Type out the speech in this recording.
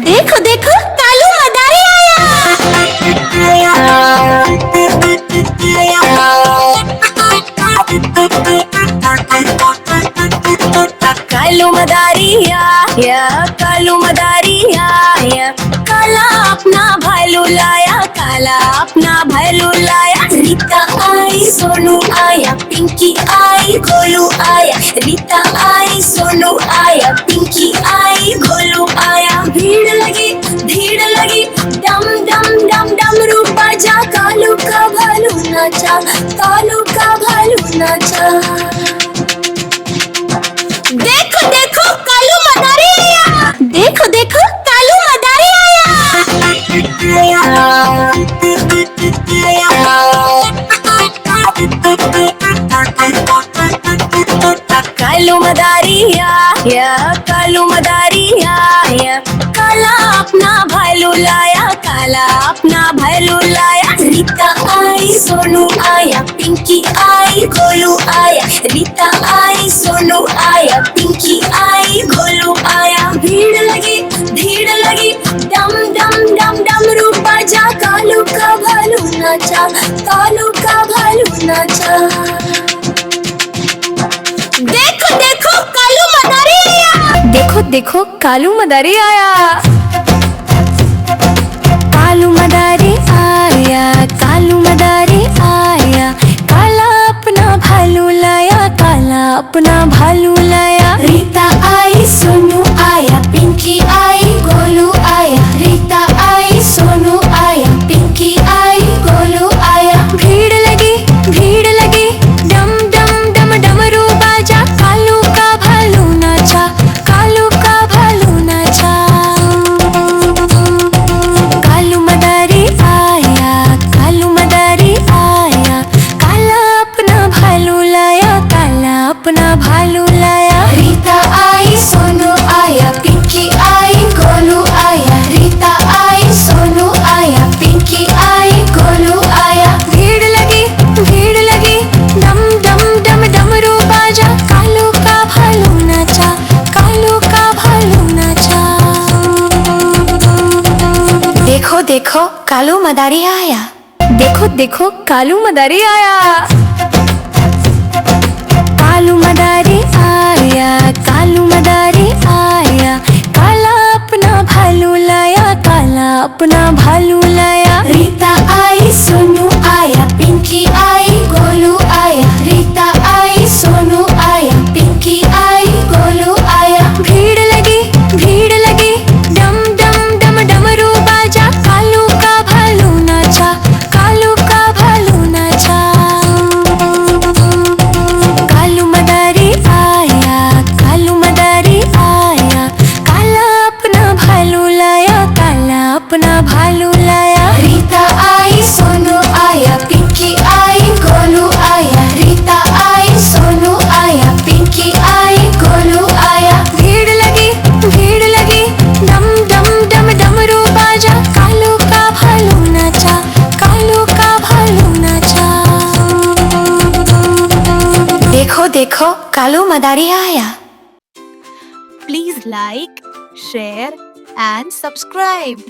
देखो देखो कालू मदारी कालू मदारी आया, कालू मदारी आया, काला अपना भालू लाया, काला अपना भालू लाया। रीता आई, सोनू आया, पिंकी आई, गोलू आया, रीता आई, सोनू आया, पिंकी आई, गोलू आया। भीड़ लगी डम डम डम डमरू बजा, कालू का भालू नाचा, कालू का भालू नाचा। देखो देखो कालू मदारी आया, देखो देखो कालू मदारी कालू मदारी आया, कालू मदारी आया, काला अपना भालू लाया, काला अपना भालू लाया। रीता आई, सोनू आया, पिंकी आई, गोलू आया, रीता आई, सोनू आया, पिंकी आई, गोलू आया। भीड़ लगी डम डम डम डमरू बजा, कालू का भालू नाचा, कालू का भालू नाचा। देखो देखो कालू मदारी आया, देखो देखो कालू मदारी आया, कालू मदारी आया, कालू मदारी आया, काला अपना भालू लाया, काला अपना भालू लाया। रीता आई, सोनू आया, पिंकी आई, गोलू आया, रीता आई, सोनू आया, पिंकी आई, गोलू आया। भीड़ लगी डम डम डम डमरू बाजा, कालू का भालू नाचा, कालू का भालू नाचा। कालू मदारी आया, कालू मदारी आया, काला अपना भालू लाया, काला अपना भालू लाया। रीता आई, सोनू आया, पिंकी आई, गोलू आया, रीता आई, सोनू आया, पिंकी आई, गोलू आया। भीड़ लगी डम डम डम डमरू बाजा, कालू का भालू नाचा, कालू का भालू नाचा। देखो देखो कालू मदारी आया, देखो देखो कालू मदारी आया, कालू मदारी आया, कालू मदारी आया, काला अपना भालू लाया, काला अपना भालू लाया। रीता आई, सोनू आया, पिंकी आई, गोलू आया, रीता आई, सोनू आया, पिंकी आई, गोलू आया। भीड़ लगी डम डम डम डमरू बाजा, कालू का भालू नाचा, कालू का भालू नाचा। कालू मदारी आया, कालू मदारी आया, काला अपना भालू लाया, काला अपना भालू लाया। रीता आई, सोनू आया, पिंकी आई, गोलू आया, रीता आई, सोनू आया, पिंकी आई, गोलू आया। भीड़ लगी डम डम डम डमरू बाजा, कालू का भालू नाचा, कालू का भालू नाचा। देखो देखो कालू मदारी आया। Please like, share and subscribe.